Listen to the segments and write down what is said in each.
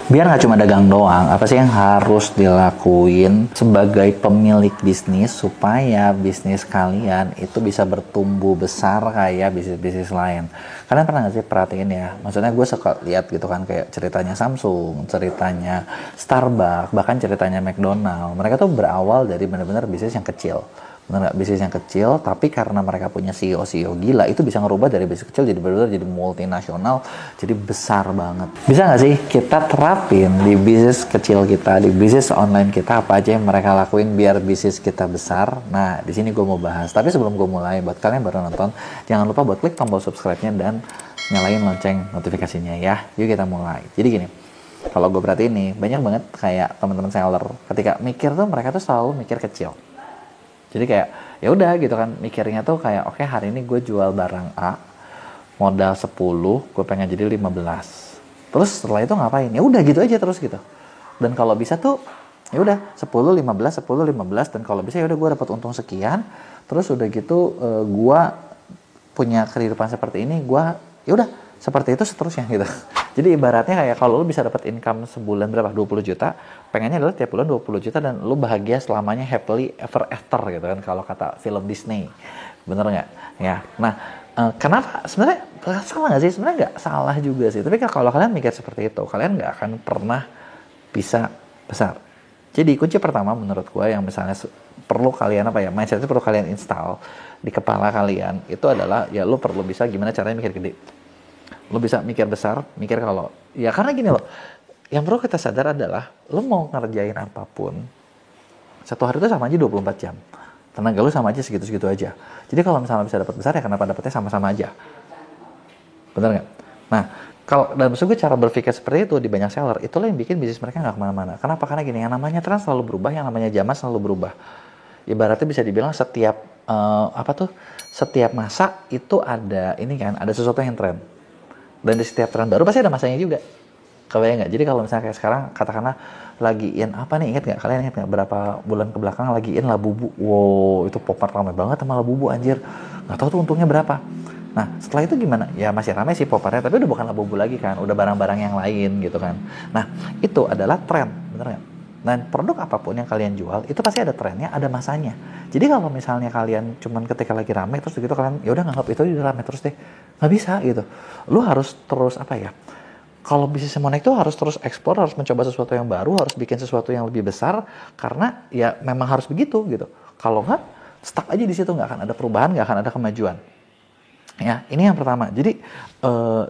Biar nggak cuma dagang doang, apa sih yang harus dilakuin sebagai pemilik bisnis supaya bisnis kalian itu bisa bertumbuh besar kayak bisnis-bisnis lain? Kalian pernah nggak sih perhatiin ya? Maksudnya gue suka lihat gitu kan, kayak ceritanya Samsung, ceritanya Starbucks, bahkan ceritanya McDonald. Mereka tuh berawal dari benar-benar bisnis yang kecil. Bener nggak? Bisnis yang kecil, tapi karena mereka punya CEO gila, itu bisa ngerubah dari bisnis kecil jadi benar-benar jadi multinasional, jadi besar banget. Bisa nggak sih kita terapin di bisnis kecil kita, di bisnis online kita, apa aja yang mereka lakuin biar bisnis kita besar? Nah, di sini gue mau bahas. Tapi sebelum gue mulai, buat kalian baru nonton, jangan lupa buat klik tombol subscribe-nya dan nyalain lonceng notifikasinya ya. Yuk kita mulai. Jadi gini, kalau gue perhatiin nih, banyak banget kayak teman-teman seller, ketika mikir tuh mereka tuh selalu mikir kecil. Jadi kayak ya udah gitu kan, mikirnya tuh kayak oke, hari ini gue jual barang A modal 10, gue pengen jadi 15. Terus setelah itu ngapain? Ya udah gitu aja terus gitu. Dan kalau bisa tuh ya udah 10 15 10 15, dan kalau bisa ya udah gue dapat untung sekian. Terus udah gitu gue punya kehidupan seperti ini, gue ya udah seperti itu seterusnya gitu. Jadi ibaratnya kayak kalau lu bisa dapat income sebulan berapa? 20 juta, pengennya adalah tiap bulan 20 juta dan lu bahagia selamanya, happily ever after gitu kan, kalau kata film Disney. Bener nggak? Ya. Nah, kenapa? Sebenarnya salah nggak sih? Sebenarnya nggak salah juga sih. Tapi kalau kalian mikir seperti itu, kalian nggak akan pernah bisa besar. Jadi kunci pertama menurut gue yang misalnya perlu kalian mindset itu perlu kalian install di kepala kalian, itu adalah ya lu perlu bisa gimana caranya mikir gede. Lo bisa mikir besar, mikir kalau, ya karena gini loh, yang perlu kita sadar adalah, lo mau ngerjain apapun, satu hari itu sama aja 24 jam. Tenaga lo sama aja segitu-segitu aja. Jadi kalau misalnya bisa dapat besar, ya kenapa dapatnya sama-sama aja? Bener nggak? Nah, kalau dalam maksud gue cara berpikir seperti itu di banyak seller, itulah yang bikin bisnis mereka nggak kemana-mana. Kenapa? Karena gini, yang namanya tren selalu berubah, yang namanya zaman selalu berubah. Ibaratnya bisa dibilang setiap, setiap masa itu ada, ada sesuatu yang tren. Dan di setiap tren baru pasti ada masanya juga. Kebayang nggak? Jadi kalau misalnya kayak sekarang, katakanlah lagi in apa nih, kalian ingat nggak berapa bulan kebelakang lagi in Labubu? Wow, itu popar ramai banget sama Labubu, anjir. Nggak tahu tuh untungnya berapa. Nah, setelah itu gimana? Ya masih ramai sih poparnya, tapi udah bukan Labubu lagi kan, udah barang-barang yang lain gitu kan. Nah, itu adalah tren, bener nggak? Dan produk apapun yang kalian jual, itu pasti ada trennya, ada masanya. Jadi kalau misalnya kalian cuman ketika lagi rame, terus begitu kalian, ya udah nganggap itu udah rame terus deh. Nggak bisa gitu. Lu harus terus kalau bisnis mau naik tuh harus terus eksplor, harus mencoba sesuatu yang baru, harus bikin sesuatu yang lebih besar, karena ya memang harus begitu gitu. Kalau nggak, stuck aja di situ, nggak akan ada perubahan, nggak akan ada kemajuan. Ya, ini yang pertama. Jadi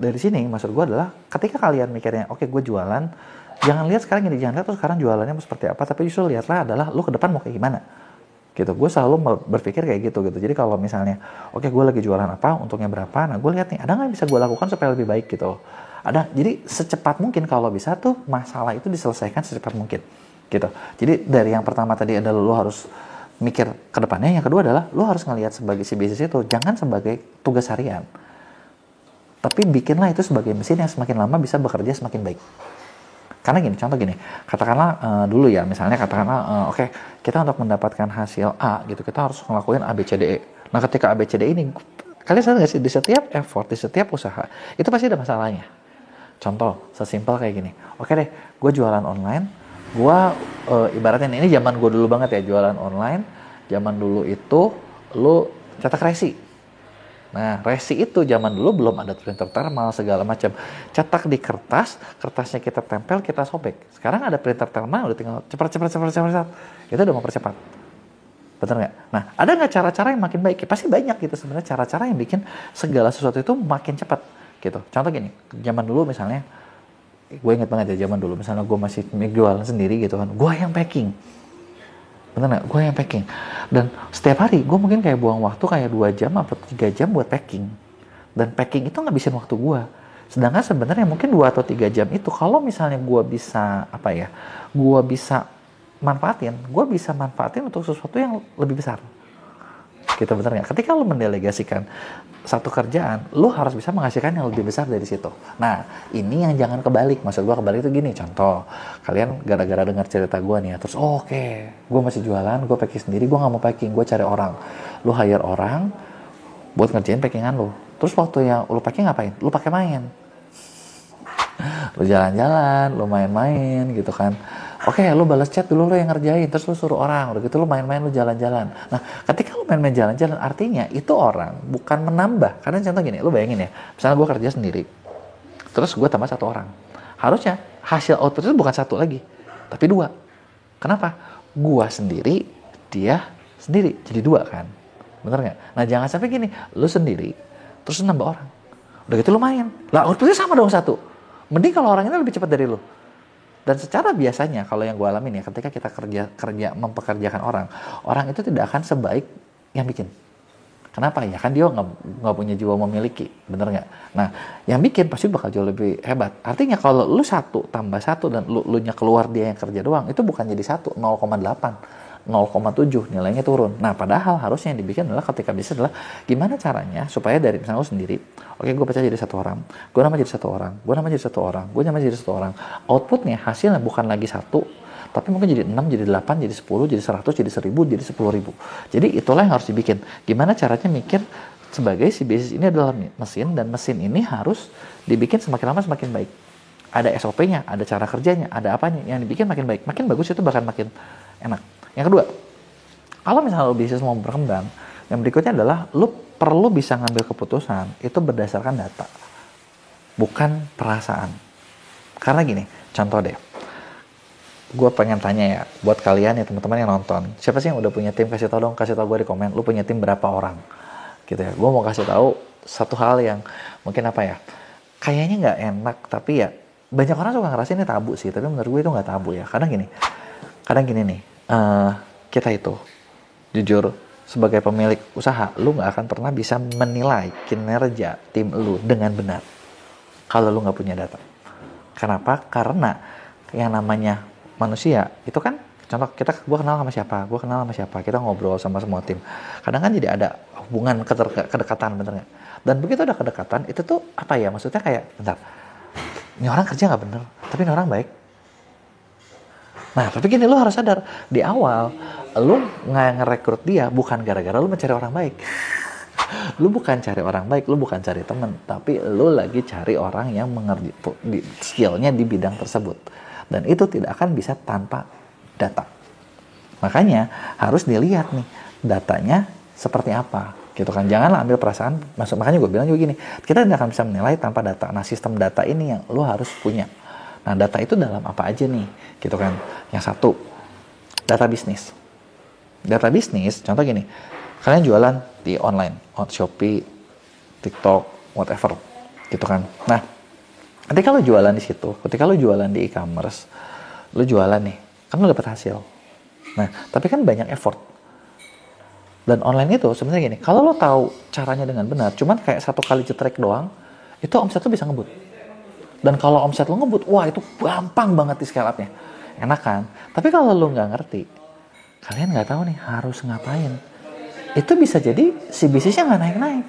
dari sini maksud gue adalah ketika kalian mikirnya, oke, gue jualan, jangan lihat sekarang ini, jangan lihat tuh sekarang jualannya seperti apa, tapi justru lihatlah adalah lu ke depan mau kayak gimana. Gitu, gue selalu berpikir kayak gitu. Jadi kalau misalnya, oke, gue lagi jualan apa, untungnya berapa, nah gue lihat nih, ada nggak yang bisa gue lakukan supaya lebih baik gitu. Ada, jadi secepat mungkin kalau bisa tuh masalah itu diselesaikan secepat mungkin gitu. Jadi dari yang pertama tadi adalah lo harus mikir ke depannya, yang kedua adalah lo harus ngelihat sebagai si bisnis itu jangan sebagai tugas harian, tapi bikinlah itu sebagai mesin yang semakin lama bisa bekerja semakin baik. Karena gini, contoh gini, katakanlah dulu ya, misalnya katakanlah oke, kita untuk mendapatkan hasil A gitu, kita harus ngelakuin A, B, C, D, E. Nah ketika A, B, C, D ini, kalian sadar nggak sih, di setiap effort, di setiap usaha, itu pasti ada masalahnya. Contoh, sesimpel kayak gini, oke deh, gue jualan online, gue ibaratnya ini zaman gue dulu banget ya, jualan online, zaman dulu itu, lu cetak resi. Nah, resi itu zaman dulu belum ada printer thermal segala macam. Cetak di kertas, kertasnya kita tempel, kita sobek. Sekarang ada printer thermal, udah tinggal cepat. Itu udah mempercepat. Betul nggak? Nah, ada nggak cara-cara yang makin baik? Pasti banyak gitu sebenarnya cara-cara yang bikin segala sesuatu itu makin cepat gitu. Contoh gini, zaman dulu misalnya, gue inget banget ya zaman dulu, misalnya gue masih jualan sendiri gitu kan, gue yang packing. Bener nggak? Gue yang packing. Dan setiap hari gue mungkin kayak buang waktu kayak 2 jam atau 3 jam buat packing. Dan packing itu ngabisin waktu gue. Sedangkan sebenarnya mungkin 2 atau 3 jam itu kalau misalnya gue bisa gue bisa manfaatin untuk sesuatu yang lebih besar. Gitu, bener nggak? Ketika lu mendelegasikan satu kerjaan, lu harus bisa menghasilkan yang lebih besar dari situ. Nah, ini yang jangan kebalik. Maksud gue kebalik itu gini, contoh, kalian gara-gara dengar cerita gue nih ya, terus oke, gue masih jualan, gue packing sendiri, gue nggak mau packing, gue cari orang. Lu hire orang buat ngerjain packingan lu. Terus waktu yang lu packing ngapain? Lu pakai main. Lu jalan-jalan, lu main-main gitu kan. Oke, lu balas chat dulu lu yang ngerjain, terus lu suruh orang, udah gitu lu main-main, lu jalan-jalan. Nah, ketika lu main-main jalan-jalan, artinya itu orang bukan menambah. Karena contoh gini, lu bayangin ya, misalnya gue kerja sendiri, terus gue tambah satu orang. Harusnya hasil output itu bukan satu lagi, tapi dua. Kenapa? Gua sendiri, dia sendiri, jadi dua kan. Bener nggak? Nah, jangan sampai gini, lu sendiri, terus nambah orang. Udah gitu lu main. Lah, outputnya sama dong satu. Mending kalau orang ini lebih cepat dari lu. Dan secara biasanya kalau yang gue alamin ya, ketika kita kerja mempekerjakan orang, orang itu tidak akan sebaik yang bikin. Kenapa ya? Kan dia nggak punya jiwa memiliki, bener nggak? Nah, yang bikin pasti bakal jauh lebih hebat. Artinya kalau lu satu tambah satu dan lu nya keluar dia yang kerja doang, itu bukan jadi 1, 0,8, 0,7 nilainya turun. Nah, padahal harusnya yang dibikin adalah ketika bisa adalah gimana caranya supaya dari misalnya lu sendiri, oke, gue baca jadi satu orang, gue nambah jadi satu orang, gue nambah jadi satu orang, gue nambah jadi satu orang. Outputnya hasilnya bukan lagi satu, tapi mungkin jadi 6, jadi 8, jadi 10, jadi 100, jadi 1000, jadi 10.000. Jadi itulah yang harus dibikin. Gimana caranya mikir sebagai si bisnis ini adalah mesin, dan mesin ini harus dibikin semakin lama semakin baik. Ada SOP-nya, ada cara kerjanya, ada apanya. Yang dibikin makin baik, makin bagus itu bahkan makin enak. Yang kedua, kalau misalnya lo bisnis mau berkembang, yang berikutnya adalah lo perlu bisa ngambil keputusan itu berdasarkan data, bukan perasaan. Karena gini, contoh deh, gue pengen tanya ya, buat kalian ya teman-teman yang nonton, siapa sih yang udah punya tim? Kasih tau dong, kasih tau gue di komen, lu punya tim berapa orang? Gitu ya, gue mau kasih tahu satu hal yang mungkin apa ya, kayaknya nggak enak, tapi ya banyak orang suka ngerasain ini tabu sih, tapi menurut gue itu nggak tabu ya. Kadang gini nih, kita itu jujur sebagai pemilik usaha, lu nggak akan pernah bisa menilai kinerja tim lu dengan benar kalau lu nggak punya data. Kenapa? Karena yang namanya manusia itu kan, contoh gue kenal sama siapa, kita ngobrol sama semua tim. Kadang kan jadi ada hubungan kedekatan, bener nggak? Dan begitu ada kedekatan, itu tuh apa ya? Maksudnya kayak, bentar, ini orang kerja nggak bener, tapi ini orang baik. Nah, tapi gini, lu harus sadar, di awal, lu ngerekrut dia bukan gara-gara lu mencari orang baik. Lu bukan cari orang baik, lu bukan cari temen, tapi lu lagi cari orang yang mengerti skillnya di bidang tersebut. Dan itu tidak akan bisa tanpa data. Makanya harus dilihat nih, datanya seperti apa. Gitu kan, janganlah ambil perasaan. Makanya gue bilang juga gini, kita tidak akan bisa menilai tanpa data. Nah, sistem data ini yang lu harus punya. Nah, data itu dalam apa aja nih, gitu kan. Yang satu, data bisnis. Data bisnis, contoh gini, kalian jualan di online, Shopee, TikTok, whatever, gitu kan. Nah, ketika lu jualan di situ, ketika lu jualan di e-commerce, lu jualan nih, kan lu dapat hasil. Nah, tapi kan banyak effort. Dan online itu sebenarnya gini, kalau lo tahu caranya dengan benar, cuman kayak satu kali jetrek doang, itu omset lo bisa ngebut. Dan kalau omset lo ngebut, wah itu gampang banget di scale up-nya. Enak kan? Tapi kalau lo nggak ngerti, kalian nggak tahu nih harus ngapain, itu bisa jadi si bisnisnya nggak naik-naik.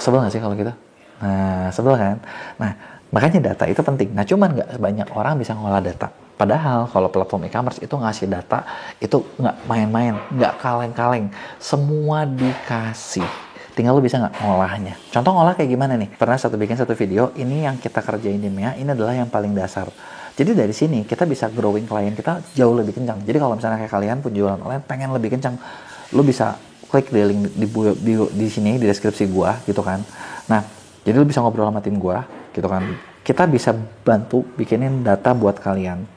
Sebel nggak sih kalau gitu? Nah, sebel kan? Nah, makanya data itu penting. Nah, cuman nggak banyak orang bisa ngolah data. Padahal kalau platform e-commerce itu ngasih data, itu nggak main-main, nggak kaleng-kaleng. Semua dikasih. Tinggal lu bisa nggak ngolahnya. Contoh ngolah kayak gimana nih? Pernah bikin satu video, ini yang kita kerjain di MEA, ini adalah yang paling dasar. Jadi dari sini kita bisa growing klien kita jauh lebih kencang. Jadi kalau misalnya kayak kalian penjualan online pengen lebih kencang, lu bisa klik di link di sini di deskripsi gua gitu kan. Nah, jadi lu bisa ngobrol sama tim gua gitu kan. Kita bisa bantu bikinin data buat kalian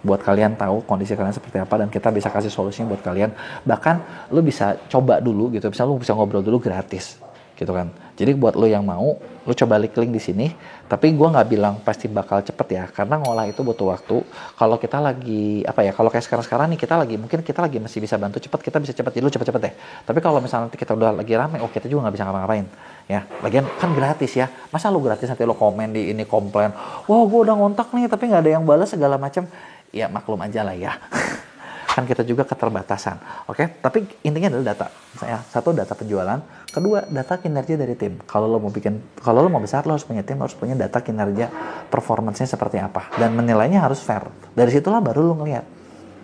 tahu kondisi kalian seperti apa, dan kita bisa kasih solusinya buat kalian. Bahkan lu bisa coba dulu gitu, misalnya lu bisa ngobrol dulu gratis gitu kan. Jadi buat lo yang mau, lo coba link di sini. Tapi gue nggak bilang pasti bakal cepet ya, karena ngolah itu butuh waktu. Kalau kita lagi kalau kayak sekarang nih mungkin kita lagi masih bisa bantu cepet, kita bisa cepet, jadi lo cepet deh. Tapi kalau misalnya nanti kita udah lagi rame, kita juga nggak bisa ngapa-ngapain ya. Lagian kan gratis ya, masa lo gratis nanti lo komen di ini komplain, wah gue udah ngontak nih tapi nggak ada yang balas segala macam. Ya maklum aja lah ya. Kan kita juga keterbatasan, oke? Tapi intinya adalah data. Misalnya, satu, data penjualan. Kedua, data kinerja dari tim. Kalau lo mau besar, lo harus punya tim, lo harus punya data kinerja, performance-nya seperti apa. Dan menilainya harus fair. Dari situlah baru lo ngeliat.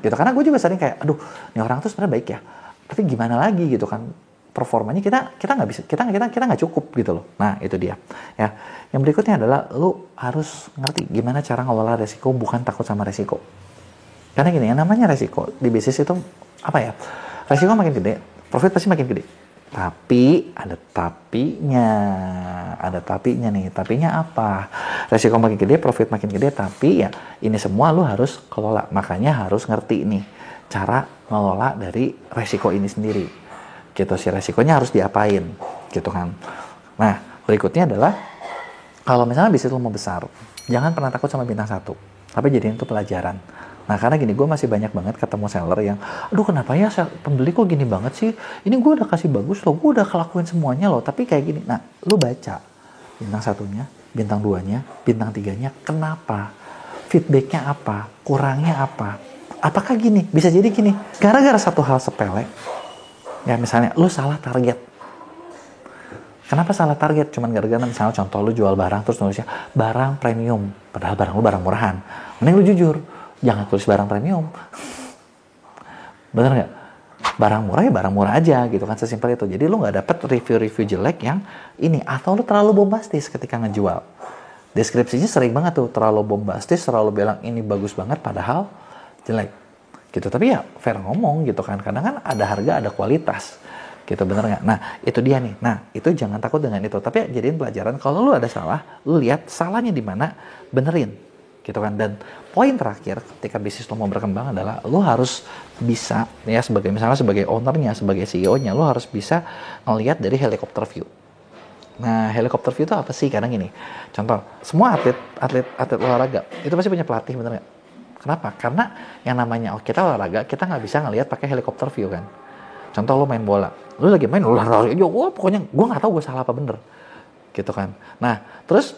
Gitu. Karena gue juga sering kayak, aduh, ini orang tuh sebenarnya baik ya. Tapi gimana lagi gitu kan? performanya kita nggak bisa, kita nggak cukup gitu loh. Nah itu dia ya. Yang berikutnya adalah lu harus ngerti gimana cara ngelola resiko, bukan takut sama resiko. Karena gini, yang namanya resiko di bisnis itu apa ya, resiko makin gede profit pasti makin gede, tapi ada tapinya nih. Tapinya apa? Resiko makin gede, profit makin gede, tapi ya ini semua lu harus kelola. Makanya harus ngerti nih cara ngelola dari resiko ini sendiri gitu. Si resikonya harus diapain gitu kan. Nah berikutnya adalah kalau misalnya bisnis lu mau besar, jangan pernah takut sama bintang 1, tapi jadiin itu pelajaran. Nah karena gini, gue masih banyak banget ketemu seller yang, aduh kenapa ya pembeli kok gini banget sih, ini gue udah kasih bagus loh, gue udah kelakuin semuanya loh, tapi kayak gini. Nah lu baca bintang 1-nya, bintang 2-nya, bintang 3-nya, kenapa, feedbacknya apa, kurangnya apa, apakah gini, bisa jadi gini, gara-gara satu hal sepele, ya misalnya lu salah target. Kenapa salah target? Cuman gara-gara misalnya contoh lu jual barang terus nulisnya barang premium, padahal barang lu barang murahan. Mending lu jujur, jangan tulis barang premium. Bener nggak? Barang murah ya barang murah aja gitu kan, sesimpel itu. Jadi lu nggak dapet review-review jelek yang ini, atau lu terlalu bombastis ketika ngejual. Deskripsinya sering banget tuh terlalu bombastis, terlalu bilang ini bagus banget padahal jelek gitu. Tapi ya fair ngomong gitu kan, kadang kan ada harga ada kualitas gitu, bener nggak? Nah itu dia nih. Nah itu jangan takut dengan itu, tapi jadiin pelajaran. Kalau lu ada salah, lu lihat salahnya di mana, benerin gitu kan. Dan poin terakhir ketika bisnis lo mau berkembang adalah lo harus bisa ya, sebagai misalnya sebagai ownernya, sebagai CEO-nya, lo harus bisa ngelihat dari helikopter view. Nah helikopter view itu apa sih? Karena gini, contoh semua atlet olahraga itu pasti punya pelatih, bener nggak? Kenapa? Karena yang namanya kita olahraga, kita nggak bisa ngelihat pakai helikopter view kan. Contoh lo main bola, lo lagi main olahraga, wah pokoknya gue nggak tahu gue salah apa bener gitu kan. Nah terus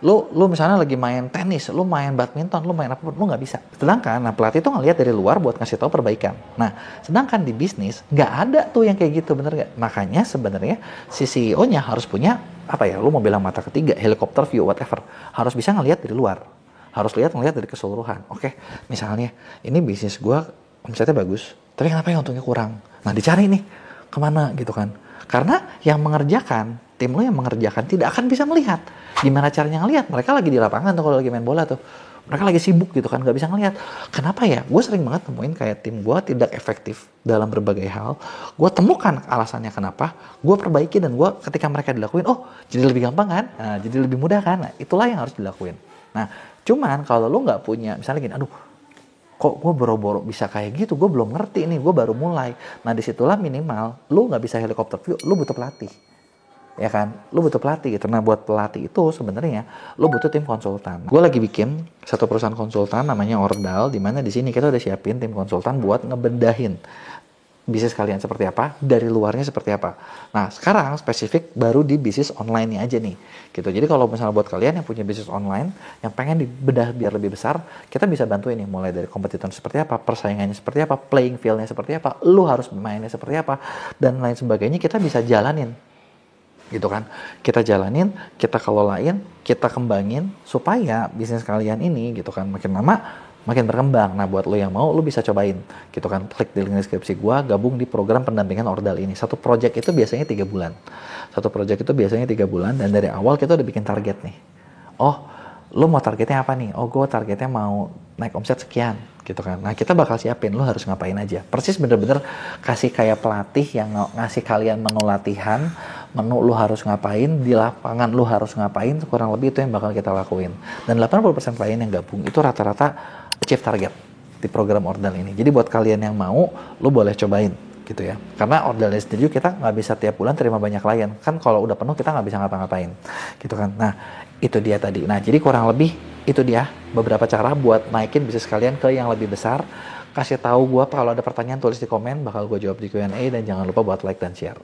lu misalnya lagi main tenis, lu main badminton, lu main apapun, lu nggak bisa. Sedangkan, pelatih tuh ngelihat dari luar buat ngasih tahu perbaikan. Nah, sedangkan di bisnis nggak ada tuh yang kayak gitu, bener nggak? Makanya sebenarnya si CEO-nya harus punya apa ya? Lu mau bilang mata ketiga, helikopter view, whatever, harus bisa ngelihat dari luar, harus ngelihat dari keseluruhan. Oke, misalnya ini bisnis gua omsetnya bagus, tapi kenapa ya untungnya kurang? Nah, dicari nih kemana gitu kan? Karena yang mengerjakan, tim lo yang mengerjakan tidak akan bisa melihat. Gimana caranya ngelihat? Mereka lagi di lapangan tuh kalau lagi main bola tuh. Mereka lagi sibuk gitu kan, nggak bisa ngelihat. Kenapa ya? Gue sering banget temuin kayak tim gue tidak efektif dalam berbagai hal. Gue temukan alasannya kenapa, gue perbaiki, dan gue ketika mereka dilakuin, oh jadi lebih gampang kan? Nah, jadi lebih mudah kan? Nah, itulah yang harus dilakuin. Nah, cuman kalau lo nggak punya, misalnya gini, aduh kok gue boro-boro bisa kayak gitu, gue belum ngerti nih, gue baru mulai. Nah disitulah minimal lu nggak bisa helikopter view, lu butuh pelatih, ya kan? Lu butuh pelatih gitu. Nah buat pelatih itu sebenarnya lu butuh tim konsultan. Gue lagi bikin satu perusahaan konsultan namanya Ordal, di mana di sini kita udah siapin tim konsultan buat ngebedahin bisnis kalian seperti apa, dari luarnya seperti apa. Nah sekarang spesifik baru di bisnis online-nya aja nih gitu. Jadi kalau misalnya buat kalian yang punya bisnis online yang pengen dibedah biar lebih besar, kita bisa bantuin nih, mulai dari kompetitor seperti apa, persaingannya seperti apa, playing field-nya seperti apa, lu harus mainnya seperti apa, dan lain sebagainya. Kita bisa jalanin gitu kan, kita jalanin, kita kelolain, kita kembangin supaya bisnis kalian ini gitu kan makin lama makin berkembang. Nah buat lo yang mau, lo bisa cobain gitu kan, klik di link deskripsi gua, gabung di program pendampingan Ordal ini. Satu project itu biasanya 3 bulan, dan dari awal kita udah bikin target nih. Oh lo mau targetnya apa nih? Oh gue targetnya mau naik omset sekian gitu kan. Nah kita bakal siapin lo harus ngapain aja, persis bener-bener kasih kayak pelatih yang ngasih kalian menu latihan, menu lo harus ngapain, di lapangan lo harus ngapain, kurang lebih itu yang bakal kita lakuin. Dan 80% klien yang gabung itu rata-rata achieve target di program Ordal ini. Jadi buat kalian yang mau, lo boleh cobain gitu ya. Karena Ordalnya sendiri kita nggak bisa tiap bulan terima banyak klien. Kan kalau udah penuh kita nggak bisa ngapa-ngapain gitu kan. Nah itu dia tadi. Nah jadi kurang lebih itu dia beberapa cara buat naikin bisnis kalian ke yang lebih besar. Kasih tahu gue kalau ada pertanyaan, tulis di komen, bakal gue jawab di Q&A, dan jangan lupa buat like dan share.